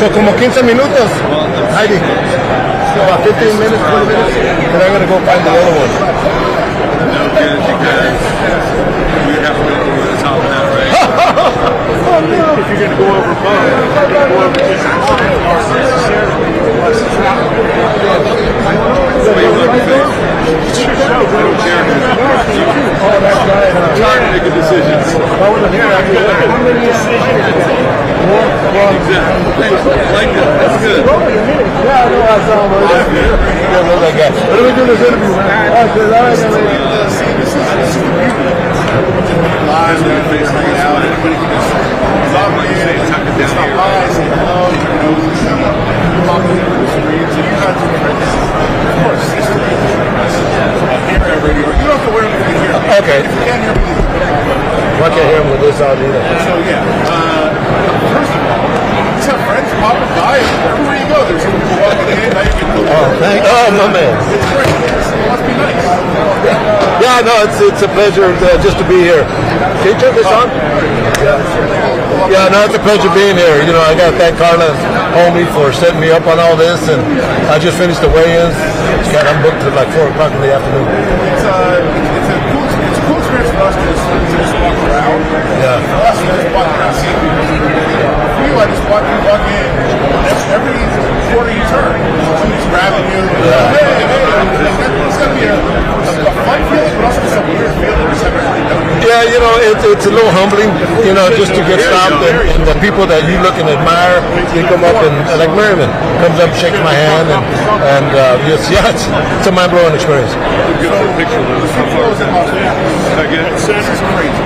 So como 15 minutos. Heidi. So about 15 minutes, 20 minutes. And I'm gonna go find the other one. No good because we have to go over the top of that, right? Oh, no. If you're going to go over both, you're going to go over just one or necessarily less travel. What do you look at? Oh, that's right. I'm trying to make a decision. How many decisions? Like that. That's good. Yeah, I know I saw him earlier. Yeah, love that guy. What are we doing this interview? Live, we're face hanging out. Anybody can just log in, tuck it down here. Hi, say hello, you know, talk to the screen. So you guys are right this. Of course, it's the here radio. You don't have to wear anything here. Okay. If you can't hear me, I can't hear him with this out either. so yeah. First of all, just have friends popping by. Everywhere you go, there's people walking in. Now you can My man. It's great. It must be nice. Yeah, no, it's a pleasure just to be here. Can you turn this on? Yeah, no, it's a pleasure being here. You know, I got to thank Carla and homie for setting me up on all this, and I just finished the weigh-ins. I'm booked at like 4 o'clock in the afternoon. It's a cool experience for us to just walk around. Yeah. For us, to just walk around, see people. For you, I just walk in. Every corner you turn, somebody's grabbing you. Hey. It's going to be a fun feeling, but also some weird feeling. Yeah, you know, it's a little humbling, you know, just to get stopped and the people that you look and admire, they come up and like Merriman comes up, shakes my hand, and it's a mind-blowing experience. Good picture of the Super Bowl in Las Vegas. This is crazy.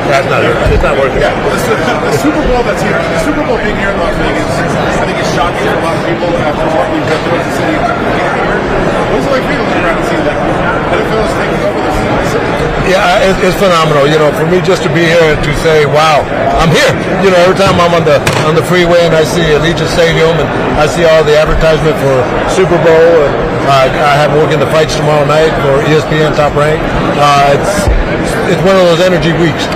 That's not it. It's not working. Yeah, the Super Bowl that's here, the Super Bowl being here in Las Vegas, I think it's shocking for a lot of people after what we've been through as a city. What's it like for you to look around and see that? NFL is taking over the city. Yeah, it's phenomenal. You know, for me just to be here and to say, wow, I'm here. You know, every time I'm on the freeway and I see Allegiant Stadium and I see all the advertisement for Super Bowl, and I have working the fights tomorrow night for ESPN Top Rank. It's one of those energy weeks.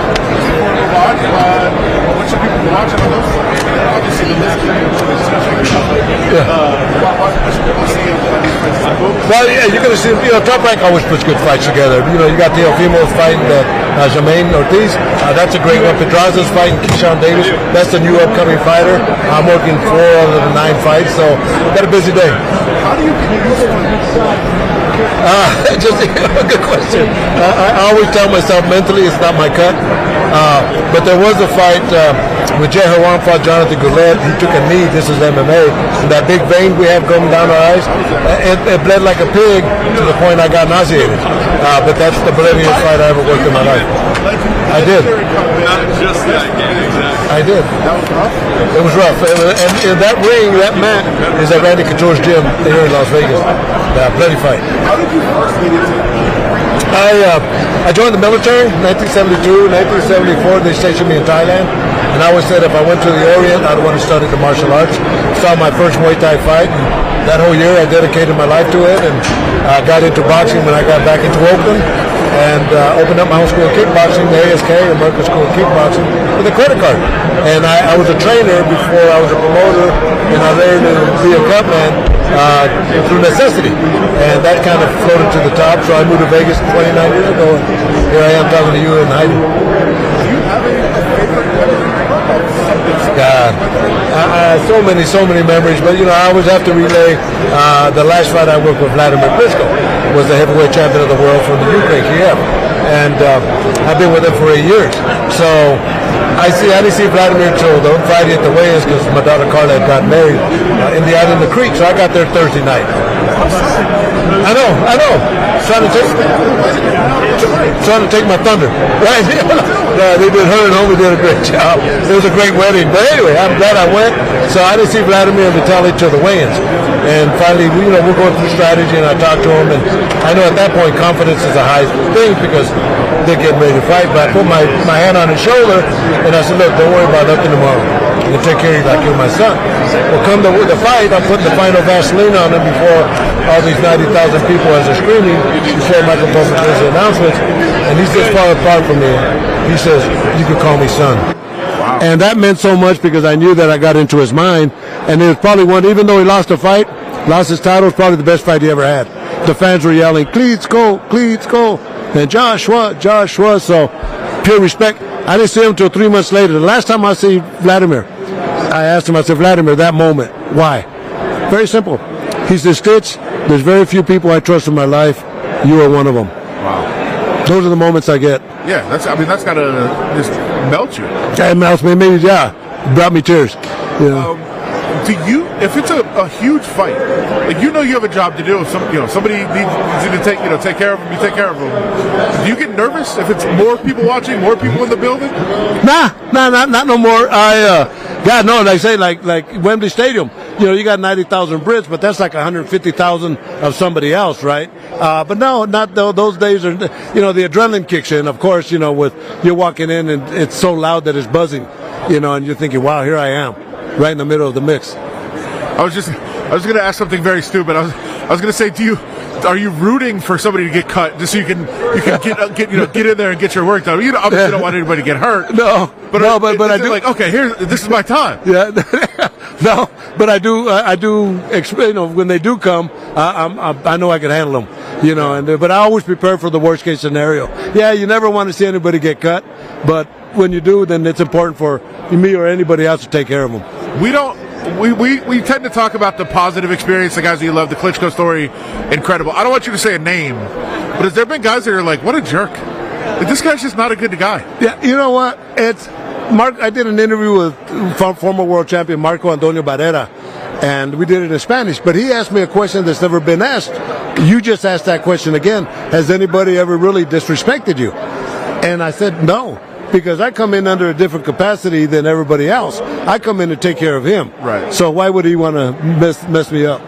What should people be watching on those? Obviously, the list Well, yeah, you're going to see, you know, Top Rank always puts good fights together. You know, you got Teofimo's fighting Jermaine Ortiz. That's a great one. Pedraza's fighting Keyshawn Davis. That's the new upcoming fighter. I'm working 4 out of the 9 fights, so got a busy day. How do you get used to Just a good question. I always tell myself mentally it's not my cut. But there was a fight with Jay Hawan fought Jonathan Goulet. He took a knee. This is MMA. And that big vein we have going down our eyes, it bled like a pig to the point I got nauseated. But that's the bloodiest fight I ever worked in my life. I did. Not just that game, exactly. I did. That was rough? It was rough. And in that ring, that mat is at Randy Couture's gym here in Las Vegas. Bloody fight. How did you first get into it? I joined the military in 1972. 1974, they stationed me in Thailand. And I always said if I went to the Orient, I'd want to study the martial arts. Saw my first Muay Thai fight. And that whole year, I dedicated my life to it. And I got into boxing when I got back into Oakland. And opened up my own school of kickboxing, the ASK, American School of Kickboxing, with a credit card. And I was a trainer before I was a promoter, and I learned to be a cut man through necessity. And that kind of floated to the top, so I moved to Vegas 29 years ago, and here I am talking to you and Heidi. Do you have any favorite memory of something? God, so many memories, but you know, I always have to relay the last fight I worked with Vladimir Klitschko, was the heavyweight champion of the world from the Ukraine, Kiev, and I've been with him for 8 years. So I didn't see Vladimir till the Friday at the weigh-ins because my daughter Carla had got married in the Island of the Creek, so I got there Thursday night. I know. Trying to take my thunder, right? They did. Her and homie did a great job. It was a great wedding, but anyway, I'm glad I went. So I didn't see Vladimir and Vitaly till the weigh-ins, and finally, we're going through strategy, and I talked to him, and I know at that point confidence is the highest thing because they're getting ready to fight. But I put my hand on his shoulder, and I said, "Look, don't worry about nothing tomorrow. I'm gonna take care of you like you're my son." Well, come to the fight, I'm putting the final Vaseline on him before all these 90,000 people as they're screaming before Michael Buffer does the announcements, and he's this far apart from me. He says, "You could call me son." Wow. And that meant so much because I knew that I got into his mind. And it was probably one, even though he lost a fight, lost his title, it was probably the best fight he ever had. The fans were yelling, Klitschko, Klitschko, and Joshua, Joshua. So pure respect. I didn't see him until 3 months later. The last time I see Vladimir, I asked him, I said, Vladimir, that moment, why? Very simple. He said, Stitch, there's very few people I trust in my life. You are one of them. Wow. Those are the moments I get. Yeah, that's got to just melt you. It melts me. Maybe, yeah. Brought me tears. You know. Do you, if it's a huge fight, like you have a job to do. If somebody needs you to take care of them, you take care of them. Do you get nervous if it's more people watching, more people in the building? Nah, not no more. God, no. Like I say, like Wembley Stadium. You got 90,000 Brits, but that's like 150,000 of somebody else, right? But no, not those days are. The adrenaline kicks in. Of course, with you're walking in and it's so loud that it's buzzing. And you're thinking, wow, here I am, right in the middle of the mix. I was going to ask something very stupid. I was going to say, are you rooting for somebody to get cut just so you can get in there and get your work done? You obviously don't want anybody to get hurt. No, but I do. Like, okay, this is my time. Yeah, no, but I do. When they do come, I know I can handle them. But I always prepare for the worst case scenario. Yeah, you never want to see anybody get cut, but when you do, then it's important for me or anybody else to take care of them. We tend to talk about the positive experience, the guys that you love, the Klitschko story, incredible. I don't want you to say a name, but has there been guys that are like, what a jerk? Like, this guy's just not a good guy. Yeah, you know what? It's Mark. I did an interview with former world champion Marco Antonio Barrera, and we did it in Spanish, but he asked me a question that's never been asked. You just asked that question again. Has anybody ever really disrespected you? And I said, no. Because I come in under a different capacity than everybody else. I come in to take care of him. Right. So why would he want to mess me up?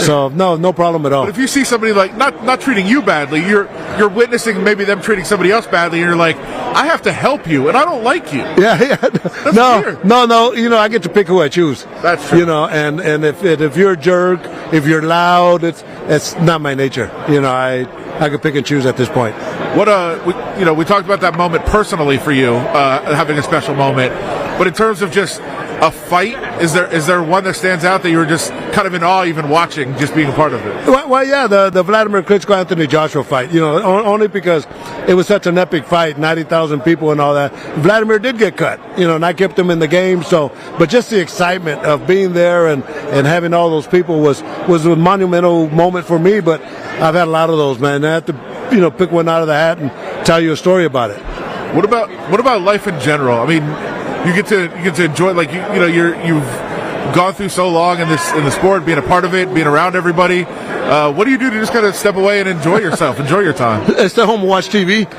So no problem at all. But if you see somebody like not treating you badly, you're witnessing maybe them treating somebody else badly, and you're like, I have to help you, and I don't like you. Yeah. That's weird. No. I get to pick who I choose. That's true. And if you're a jerk, if you're loud, it's not my nature. I could pick and choose at this point. We talked about that moment personally for you, having a special moment. But in terms of just a fight, is there one that stands out that you were just kind of in awe even watching, just being a part of it? Well, yeah, the Vladimir Klitschko Anthony Joshua fight. Only because it was such an epic fight, 90,000 people and all that. Vladimir did get cut, and I kept him in the game. So, but just the excitement of being there and having all those people was a monumental moment for me. But I've had a lot of those, man. I have to, pick one out of the hat and tell you a story about it. What about life in general? I mean, you get to enjoy, like you've gone through so long in the sport, being a part of it, being around everybody. What do you do to just kind of step away and enjoy yourself, enjoy your time? I stay home and watch TV.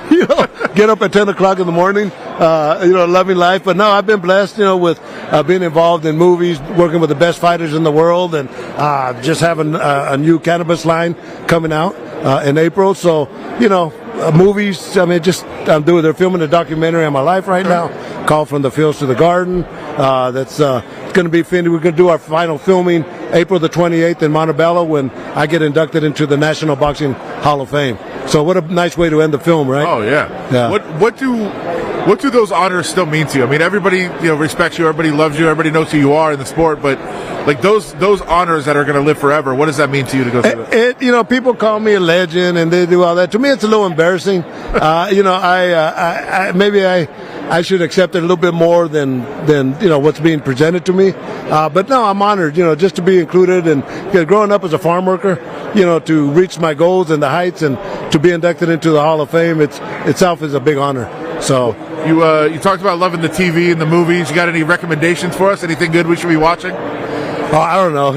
Get up at 10 o'clock in the morning. Loving life. But no, I've been blessed, with being involved in movies, working with the best fighters in the world, and just having a new cannabis line coming out in April. So, movies. I mean, they're filming a documentary on my life right now, called From the Fields to the Garden. That's going to be finished. We're going to do our final filming April the 28th in Montebello when I get inducted into the National Boxing Hall of Fame. So what a nice way to end the film, right? Oh yeah. What do those honors still mean to you? I mean, everybody respects you, everybody loves you, everybody knows who you are in the sport, but like those honors that are going to live forever, what does that mean to you to go through that? People call me a legend and they do all that. To me, it's a little embarrassing. I should accept it a little bit more than what's being presented to me. But no, I'm honored, just to be included, and growing up as a farm worker, to reach my goals and the heights and to be inducted into the Hall of Fame, itself is a big honor. So you talked about loving the TV and the movies. You got any recommendations for us? Anything good we should be watching? Oh, I don't know.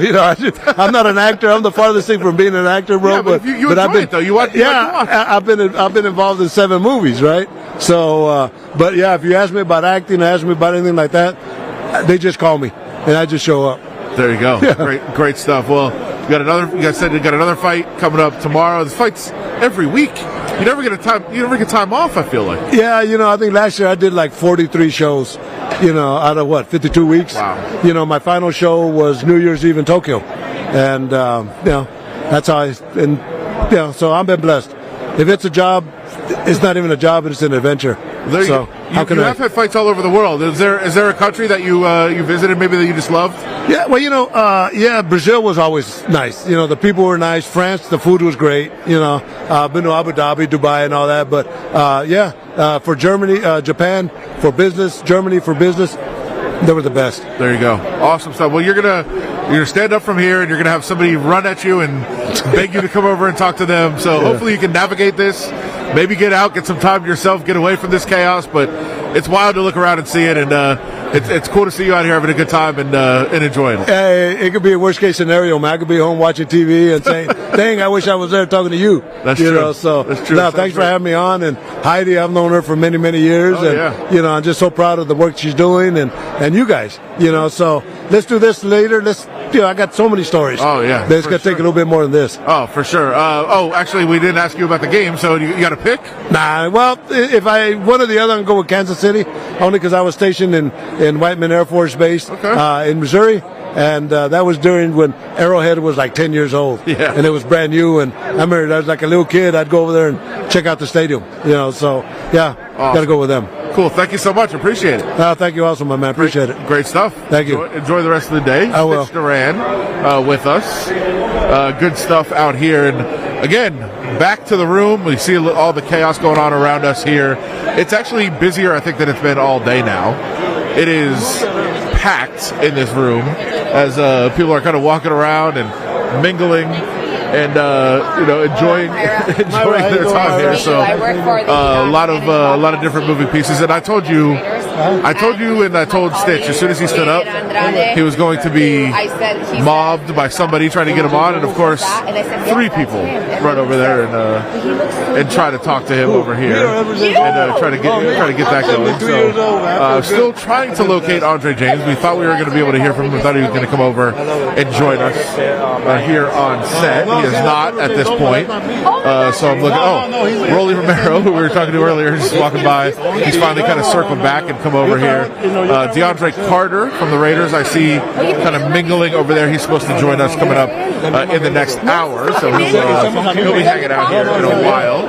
I'm not an actor. I'm the farthest thing from being an actor, bro. Yeah, but you enjoy it, though. You watch. I've been involved in 7 movies, right? So, but yeah, if you ask me about acting, ask me about anything like that, they just call me and I just show up. There you go. Yeah. Great stuff. Well, you got another fight coming up tomorrow. There's fights every week. You never get time off, I feel like. Yeah, I think last year I did like 43 shows, out of 52 weeks. Wow. My final show was New Year's Eve in Tokyo. And, that's how so I've been blessed. If it's a job, it's not even a job, it's an adventure. How can you I? have had fights all over the world. Is there a country that you visited maybe that you just loved? Yeah, well, Brazil was always nice. The people were nice. France, the food was great. Been to Abu Dhabi, Dubai, and all that. But for Germany, Japan for business, Germany for business, they were the best. There you go. Awesome stuff. Well, you're gonna stand up from here, and you're gonna have somebody run at you and beg you to come over and talk to them. So hopefully you can navigate this. Maybe get out, get some time to yourself, get away from this chaos. But it's wild to look around and see it, and it's cool to see you out here having a good time and enjoying it. It could be a worst case scenario, man. I could be home watching TV and saying, "Dang, I wish I was there talking to you." That's true. So that's true. No, thanks for having me on. And Heidi, I've known her for many, many years, I'm just so proud of the work she's doing, and you guys. So let's do this later. I got so many stories. Oh yeah. It's gonna take a little bit more than this. Oh, for sure. Actually, we didn't ask you about the game. So you got a pick? Nah. Well, if I one or the other, I'm gonna go with Kansas City, only because I was stationed in Whiteman Air Force Base in Missouri. And that was during when Arrowhead was like 10 years old. Yeah. And it was brand new. And I remember I was like a little kid. I'd go over there and check out the stadium. So, awesome. Got to go with them. Cool. Thank you so much. Appreciate it. Thank you also, my man. Appreciate it. Great stuff. Thank you. Enjoy the rest of the day. I will. Duran with us. Good stuff out here. And again, back to the room. We see all the chaos going on around us here. It's actually busier, I think, than it's been all day now. It is packed in this room as people are kind of walking around and mingling and enjoying their time here. So a lot of different moving pieces. And I told you and I told Stitch as soon as he stood up, he was going to be mobbed by somebody trying to get him on, and of course 3 people run over there and try to talk to him over here and try to get that going. So still trying to locate Andre James. We thought we were going to be able to hear from him. We thought he was going to come over and join us here on set. He is not at this point. So I'm looking. Rolly Romero, who we were talking to earlier, is just walking by. He's finally kind of circled back and come over here. DeAndre Carter from the Raiders, I see kind of mingling over there. He's supposed to join us coming up in the next hour. So he'll be hanging out here in a while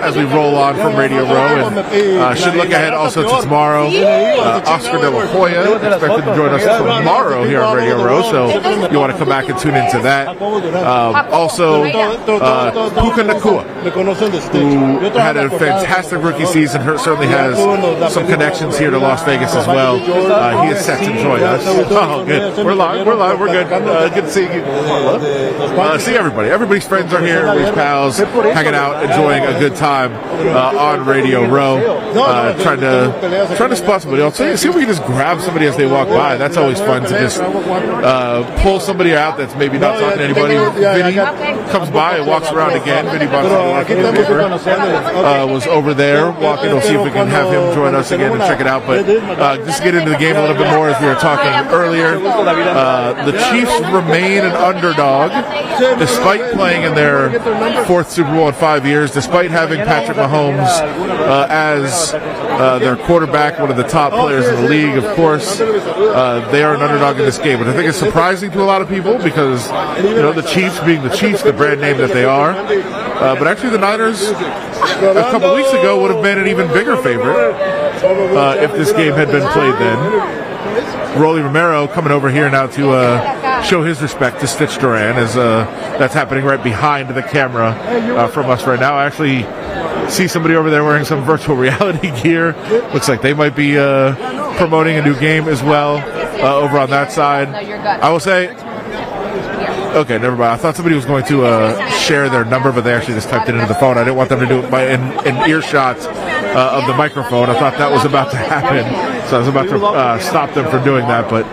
as we roll on from Radio Row. And should look ahead also to tomorrow. Oscar De La Hoya expected to join us tomorrow here on Radio Row. So you want to come back and tune into that. Also, Puka Nakua, who had a fantastic rookie season, certainly has some connections here to Las Vegas as well. He is set to join us. Oh, good. We're live. We're good. Good to see you. See everybody. Everybody's friends are here. Everybody's pals, hanging out, enjoying a good time on Radio Row. Trying to spot somebody else. See if we can just grab somebody as they walk by. That's always fun to just pull somebody out that's maybe not talking to anybody. Vinny comes by and walks around again. Vinny was over there walking. We'll see if we can have him join us again and check it out. But just to get into the game a little bit more, as we were talking earlier, the Chiefs remain an underdog despite playing in their 4th Super Bowl in 5 years, despite having Patrick Mahomes as their quarterback, one of the top players in the league. Of course, they are an underdog in this game, which I think is surprising to a lot of people because the Chiefs being the Chiefs, the brand name that they are. But actually the Niners a couple weeks ago would have been an even bigger favorite if this game had been played then. Rolly Romero coming over here now to show his respect to Stitch Duran as that's happening right behind the camera from us right now. I actually see somebody over there wearing some virtual reality gear. Looks like they might be promoting a new game as well over on that side. I will say, okay, never mind. I thought somebody was going to share their number, but they actually just typed it into the phone. I didn't want them to do it in earshot of the microphone. I thought that was about to happen, so I was about to stop them from doing that, but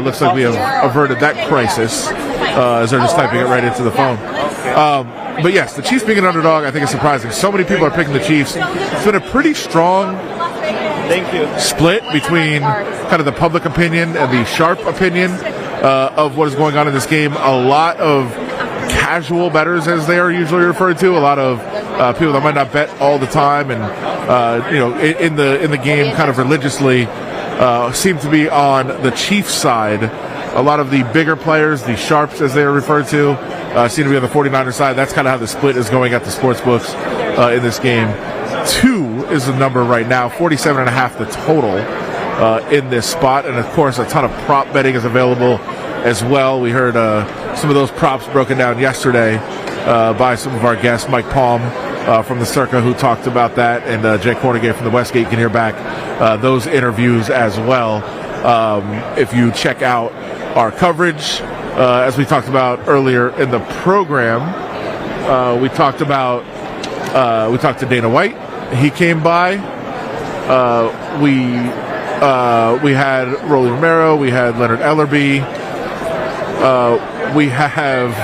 looks like we have averted that crisis as they're just typing it right into the phone. But yes, the Chiefs being an underdog, I think is surprising. So many people are picking the Chiefs. It's been a pretty strong split between kind of the public opinion and the sharp opinion of what is going on in this game. A lot of casual bettors, as they are usually referred to, a lot of people that might not bet all the time and in the game kind of religiously seem to be on the Chiefs side. A lot of the bigger players, the sharps as they are referred to, seem to be on the 49ers side. That's kind of how the split is going at the sports books in this game. 2 is the number right now. 47.5 the total in this spot. And, of course, a ton of prop betting is available as well. We heard some of those props broken down yesterday by some of our guests, Mike Palm from the Circa, who talked about that, and Jay Cornegay from the Westgate. You can hear back those interviews as well if you check out our coverage. As we talked about earlier in the program, we talked to Dana White. He came by. We had Rolly Romero. We had Leonard Ellerby. We have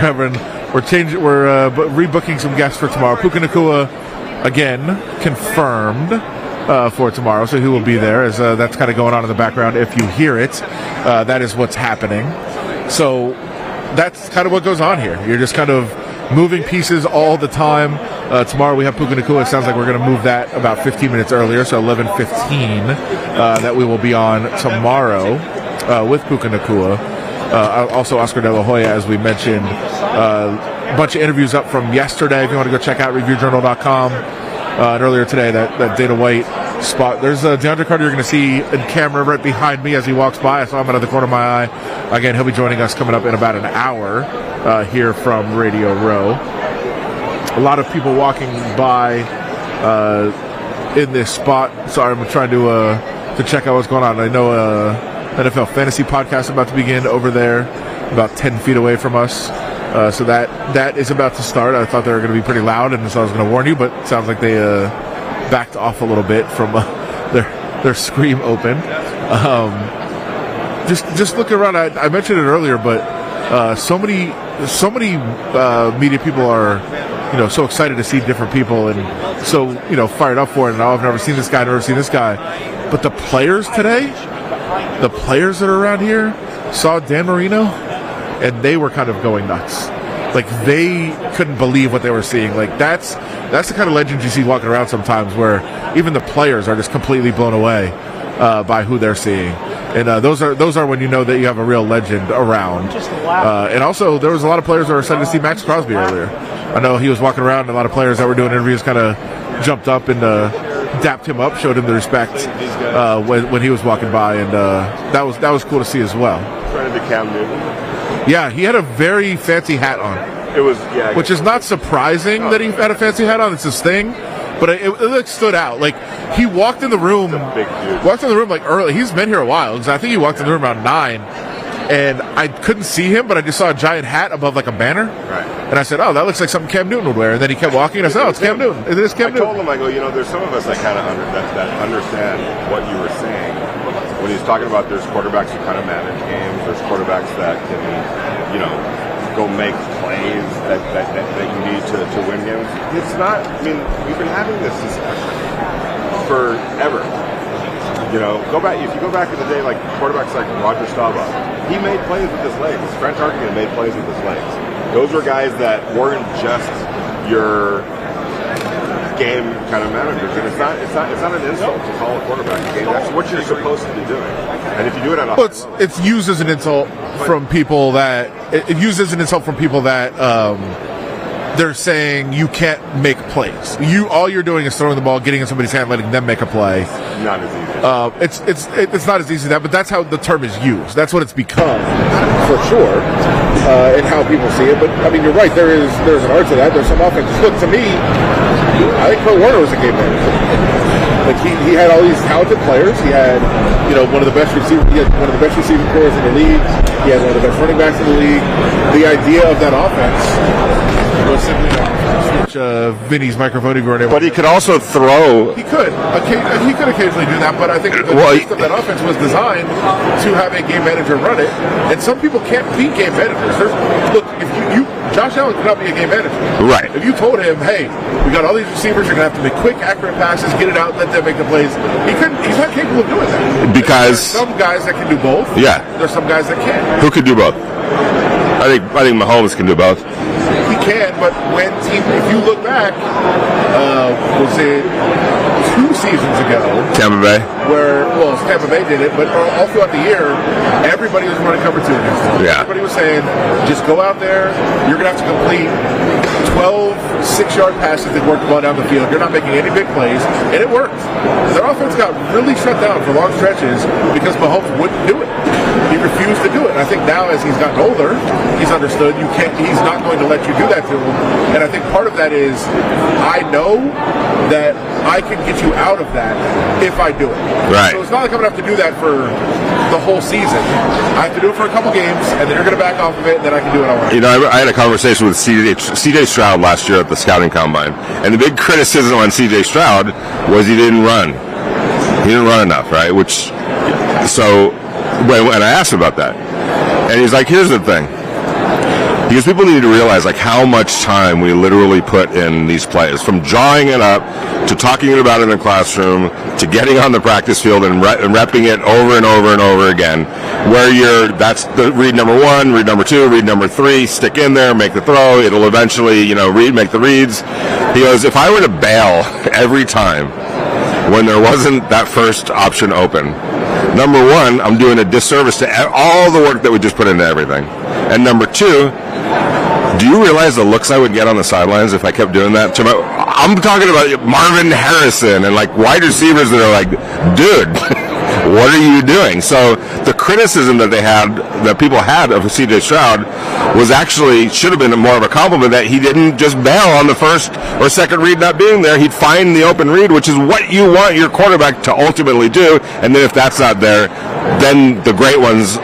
Reverend. We're rebooking some guests for tomorrow. Puka Nacua, again, confirmed for tomorrow, so he will be there. As that's kind of going on in the background. If you hear it, that is what's happening. So that's kind of what goes on here. You're just kind of moving pieces all the time. Tomorrow we have Puka Nacua. It sounds like we're going to move that about 15 minutes earlier, so 11:15 that we will be on tomorrow with Puka Nacua. Also, Oscar De La Hoya, as we mentioned, a bunch of interviews up from yesterday. If you want to go check out reviewjournal.com. And earlier today, that Dana White spot. There's DeAndre Carter you're going to see in camera right behind me as he walks by. I saw him out of the corner of my eye. Again, he'll be joining us coming up in about an hour here from Radio Row. A lot of people walking by in this spot. Sorry, I'm trying to check out what's going on. I know NFL Fantasy Podcast about to begin over there, about 10 feet away from us. So that is about to start. I thought they were going to be pretty loud, and so I was going to warn you, but it sounds like they backed off a little bit from their scream open. Just looking around, I mentioned it earlier, but so many media people are so excited to see different people and so fired up for it. And I've never seen this guy, never seen this guy, but the players today. The players that are around here saw Dan Marino, and they were kind of going nuts. Like, they couldn't believe what they were seeing. Like, that's the kind of legends you see walking around sometimes, where even the players are just completely blown away by who they're seeing. And those are when you know that you have a real legend around. And also, there was a lot of players that were excited to see Max Crosby earlier. I know he was walking around, and a lot of players that were doing interviews kind of jumped up and dapped him up, showed him the respect when he was walking by, and that was cool to see as well. Trying to Cam Newton. Yeah, he had a very fancy hat on. It was which is not surprising that he had a fancy hat on. It's his thing, but it stood out. Like, he walked in the room. Big dude. Walked in the room like early. He's been here a while. I think he walked in the room around 9, and I couldn't see him, but I just saw a giant hat above like a banner. Right. And I said, "Oh, that looks like something Cam Newton would wear." And then he kept walking, and I said, "Oh, it's Cam Newton. It is Cam Newton." I told him, I go, there's some of us that kind of that understand what you were saying when he's talking about there's quarterbacks who kind of manage games, there's quarterbacks that can, go make plays that you need to win games. It's not. I mean, we've been having this discussion forever. Go back. If you go back in the day, like quarterbacks like Roger Staubach, he made plays with his legs. French Hartigan made plays with his legs. Those were guys that weren't just your game kind of managers. And it's not an insult to call a quarterback a game. That's what you're supposed to be doing. And if you do it at a high level, it's used as an insult from people that they're saying you can't make plays. All you're doing is throwing the ball, getting in somebody's hand, letting them make a play. Not as easy. It's not as easy as that, but that's how the term is used. That's what it's become, for sure, and how people see it. But I mean, you're right. There's an art to that. There's some offense. Look, to me, I think Kurt Warner was a game manager. Like, he had all these talented players. He had one of the best receiving cores in the league. He had one of the best running backs in the league. The idea of that offense was simply switch Vinny's microphone if you weren't able. But he could also throw. He could occasionally do that, but I think the gist of that offense was designed to have a game manager run it, and some people can't be game managers. Look, if Josh Allen cannot be a game manager. Right. If you told him, hey, we got all these receivers, you're going to have to make quick, accurate passes, get it out, let them make the plays, he's not capable of doing that. Because there's some guys that can do both. Yeah. There's some guys that can't. Who could do both? I think Mahomes can do both. He can, but if you look back, was it 2 seasons ago. Tampa Bay. Where, well, Tampa Bay did it, but all throughout the year, everybody was running cover 2 against them. Yeah. Everybody was saying, just go out there, you're going to have to complete 12 6-yard passes that worked the ball down the field. You're not making any big plays, and it worked. Their offense got really shut down for long stretches because Mahomes wouldn't do it. He refused to do it. And I think now, as he's gotten older, he's understood he's not going to let you do that to him. And I think part of that is, I know that I can get you out of that if I do it. Right. So it's not like I'm going to have to do that for the whole season. I have to do it for a couple games, and then you're going to back off of it, and then I can do what I want. You know, I had a conversation with C.J. Stroud last year at the scouting combine, and the big criticism on C.J. Stroud was he didn't run. He didn't run enough, right? And I asked him about that, and he's like, here's the thing. Because people need to realize like how much time we literally put in these plays, from drawing it up to talking about it in the classroom to getting on the practice field and repping it over and over and over again. Where that's the read number 1, read number 2, read number 3, stick in there, make the throw. It'll eventually, make the reads. He goes, if I were to bail every time when there wasn't that first option open, number 1, I'm doing a disservice to all the work that we just put into everything. And number 2, do you realize the looks I would get on the sidelines if I kept doing that? I'm talking about Marvin Harrison and like wide receivers that are like, dude, what are you doing? So the criticism that people had of C.J. Stroud should have been more of a compliment, that he didn't just bail on the first or second read not being there. He'd find the open read, which is what you want your quarterback to ultimately do. And then if that's not there, then the great ones,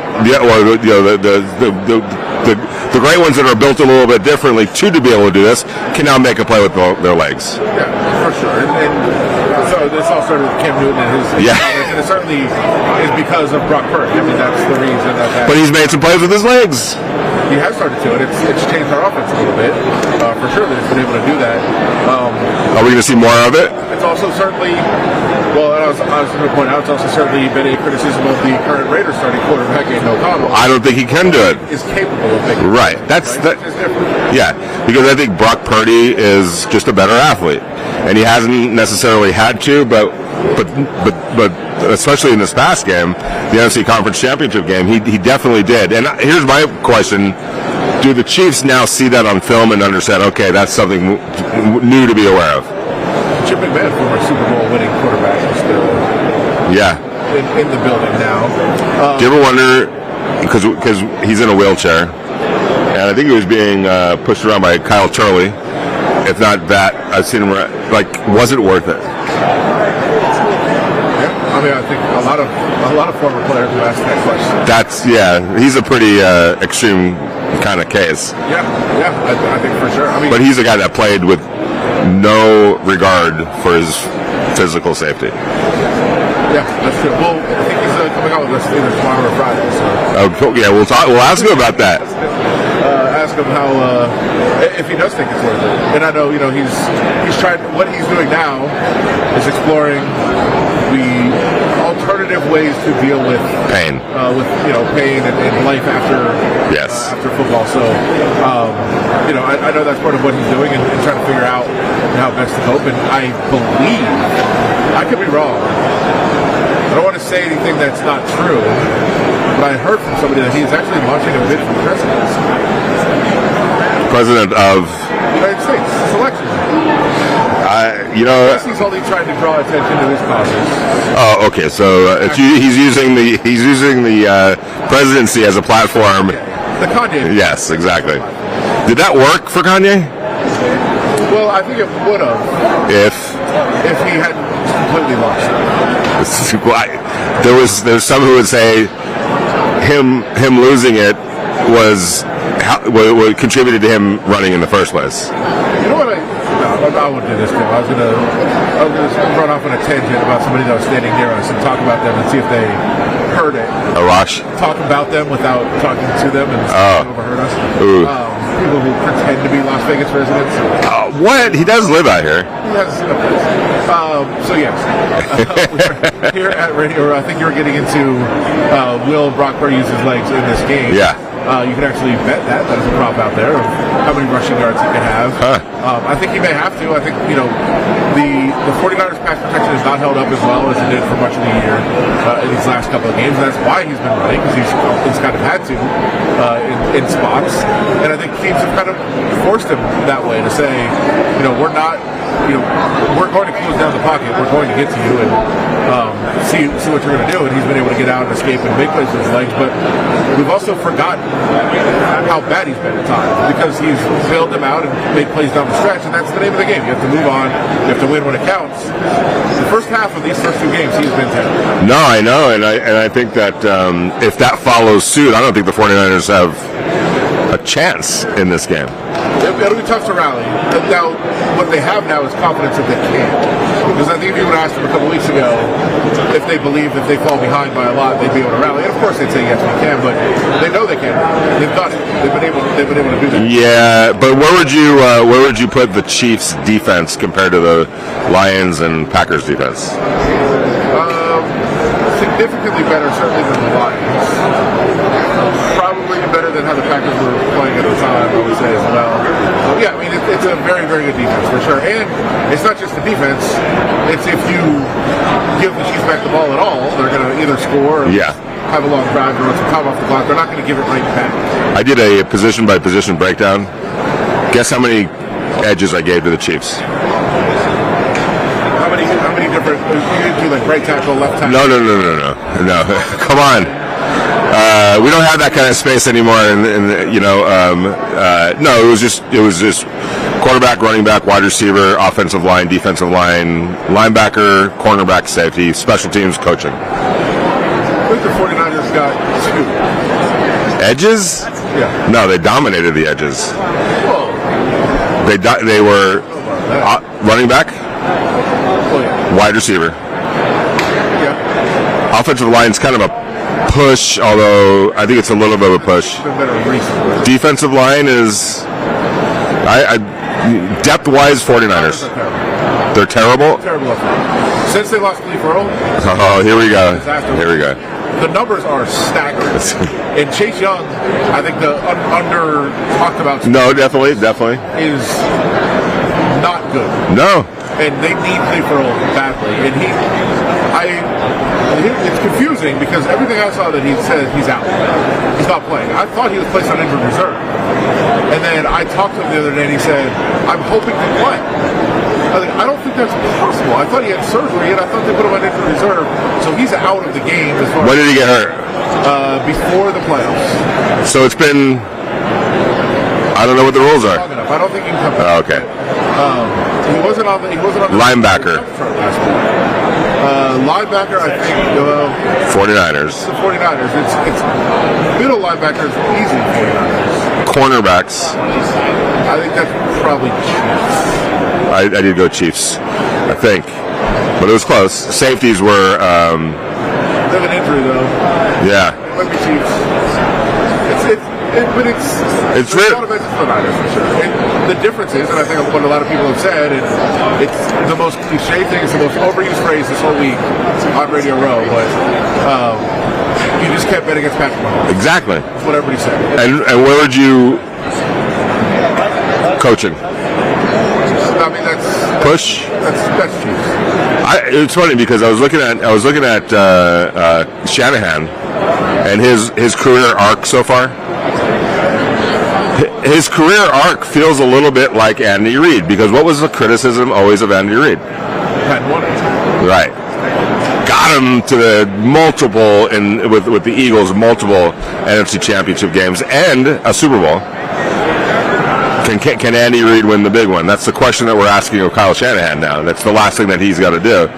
the great ones that are built a little bit differently to be able to do this can now make a play with their legs. Yeah, for sure. And so this all started with Cam Newton and his comments, and it certainly is because of Brock Purdy. I mean, that's the reason that. But he's made some plays with his legs. He has started to, and it's changed our offense a little bit. For sure that he's been able to do that. Are we going to see more of it? It's also certainly, I was going to point out, it's also certainly been a criticism of the current Raiders starting quarterback, Aiden O'Connell. I don't think he can do it. Is capable of making right. That's right? That is different. Yeah, because I think Brock Purdy is just a better athlete, and he hasn't necessarily had to, but especially in this past game, the NFC Conference Championship game, he definitely did. And here's my question. Do the Chiefs now see that on film and understand, okay, that's something new to be aware of? Chip McMahon, former Super Bowl winning quarterback, is still in the building now. Do you ever wonder, because he's in a wheelchair, and I think he was being pushed around by Kyle Turley, if not that, I've seen him, was it worth it? I mean, I think a lot of former players have asked that question. He's a pretty extreme kind of case. I think for sure. I mean, but he's a guy that played with no regard for his physical safety. Yeah, that's true. Well, I think he's coming out with us either tomorrow or Friday. So. We'll ask him about that. Ask him how if he does think it's worth it. And I know he's tried. What he's doing now is exploring the alternative ways to deal with pain, pain and life after football. So I know that's part of what he's doing and trying to figure out how best to cope. And I believe, I could be wrong, I don't want to say anything that's not true, but I heard from somebody that he's actually launching a bid for presidency. President of the United States selection. I guess he's only trying to draw attention to his causes. Oh, okay. So he's using the presidency as a platform. The Kanye. Yes, exactly. Did that work for Kanye? Well, I think it would have if he hadn't completely lost it. There's some who would say him losing it was what contributed to him running in the first place. You know what? I wouldn't do this, Tim. I was gonna run off on a tangent about somebody that was standing near us and talk about them and see if they heard it. Arash? Talk about them without talking to them and see if they overheard us. People who pretend to be Las Vegas residents. What? He does live out here. He has a place. So yes, we're here at Radio. I think you were getting into will Brock Purdy use his legs in this game? Yeah. You can actually bet that. There's a prop out there of how many rushing yards he can have. I think he may have to. I think, the 49ers pass protection has not held up as well as it did for much of the year in these last couple of games. And that's why he's been running, because he's kind of had to in spots. And I think teams have kind of forced him that way to say, we're not, we're going to close down the pocket. We're going to get to you and see what you're going to do. And he's been able to get out and escape and make plays with his legs. But we've also forgotten how bad he's been at times, because he's bailed them out and made plays down the stretch. And that's the name of the game. You have to move on. You have to win when it counts. The first half of these first two games, he's been terrible. No, I know. And I think that if that follows suit, I don't think the 49ers have a chance in this game. It'll be tough to rally. Now, what they have now is confidence that they can. Because I think if you would have asked them a couple weeks ago if they believe if they fall behind by a lot, they'd be able to rally. And of course they'd say yes, we can, but they know they can. They've done it. They've been able to do that. Yeah, but where would you put the Chiefs' defense compared to the Lions and Packers' defense? Significantly better, certainly, than the Lions. Probably better than how the Packers were playing at the time, I would say, as well. Yeah, I mean, it's a very, very good defense, for sure. And it's not just the defense. It's if you give the Chiefs back the ball at all, they're going to either score or have a long drive or run some time off the clock. They're not going to give it right back. I did a position-by-position breakdown. Guess how many edges I gave to the Chiefs? How many different, you do like right tackle, left tackle? No. Come on. We don't have that kind of space anymore. No, it was just quarterback, running back, wide receiver, offensive line, defensive line, linebacker, cornerback, safety, special teams, coaching. I think the 49ers got 2. Edges? Yeah. No, they dominated the edges. Whoa. They were running back, wide receiver. Yeah. Offensive line's kind of a push, although I think it's a little bit of a push. Defensive line is, depth-wise, 49ers. They're terrible? Terrible. Since they lost Lee Burrow. Oh, here we go. The numbers are staggering. And Chase Young, I think the under talked about. No, definitely. Is not good. No. And they need Lee Burrow badly. And it's confusing because everything I saw that he said he's out. He's not playing. I thought he was placed on injured reserve. And then I talked to him the other day and he said, I'm hoping to play. I don't think that's possible. I thought he had surgery and I thought they put him on injured reserve. So he's out of the game as far When did he get hurt? Before the playoffs. So it's been, I don't know what the rules are. I don't think he can come back. Okay. He wasn't on the linebacker. Linebacker, I think. 49ers. The 49ers. It's middle linebacker is easy. 49ers. Cornerbacks. I think that's probably Chiefs. I did go Chiefs, I think, but it was close. Safeties were. They have an injury though. Yeah. It might be Chiefs. It's really a lot of edges for the Niners for sure. The difference is, and I think what a lot of people have said, and it's the most cliche thing, it's the most overused phrase this whole week on Radio Row, but you just can't bet against Patrick Mahomes. Exactly. That's what everybody said. And where would you coaching? I mean, that's push. That's Chiefs. It's funny because I was looking at Shanahan and his career arc so far. His career arc feels a little bit like Andy Reid, because what was the criticism always of Andy Reid? Had won it. Right. Got him to the multiple with the Eagles, multiple NFC Championship games and a Super Bowl. Can Andy Reid win the big one? That's the question that we're asking of Kyle Shanahan now. That's the last thing that he's got to do.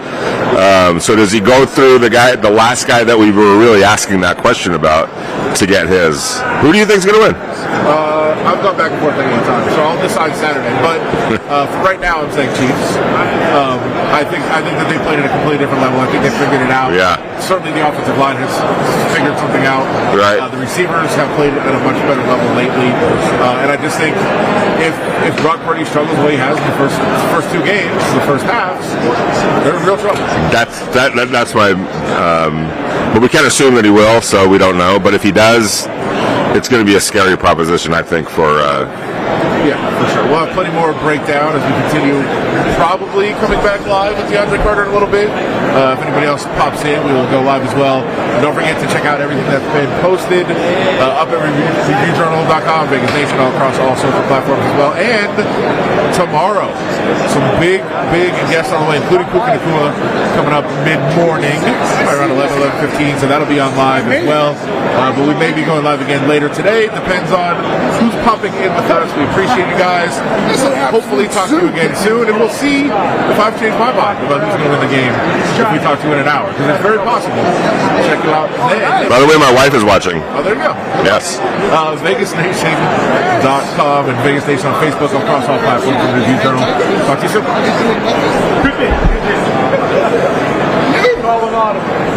So does he go through the last guy that we were really asking that question about to get his? Who do you think is going to win? I've gone back and forth many times, so I'll decide Saturday. But for right now, I'm saying Chiefs. I think that they played at a completely different level. I think they figured it out. Yeah. Certainly, the offensive line has figured something out. Right. The receivers have played at a much better level lately, and I just think if Brock Purdy struggles the way he has in the first two games, the first halves, they're in real trouble. That's why. But we can't assume that he will, so we don't know. But if he does, it's going to be a scary proposition, I think, for. Yeah, for sure. We'll have plenty more breakdown as we continue, probably coming back live with DeAndre Carter in a little bit. If anybody else pops in, we will go live as well. And don't forget to check out everything that's been posted up at reviewjournal.com, Vegas Nation, all across all social platforms as well. And tomorrow, some big guests on the way, including Puka Nacua coming up mid-morning, right around 11:15, so that'll be on live as well. But we may be going live again later today. Depends on who's popping in with us. We appreciate you guys. Hopefully talk to you again soon, and we'll see if I've changed my mind about who's going to win the game if we talk to you in an hour, because it's very possible. Check you out then. By the way, my wife is watching. Oh, there you go. Yes. VegasNation.com and Vegas Nation on Facebook, across all platforms and Review Journal. Talk to you soon.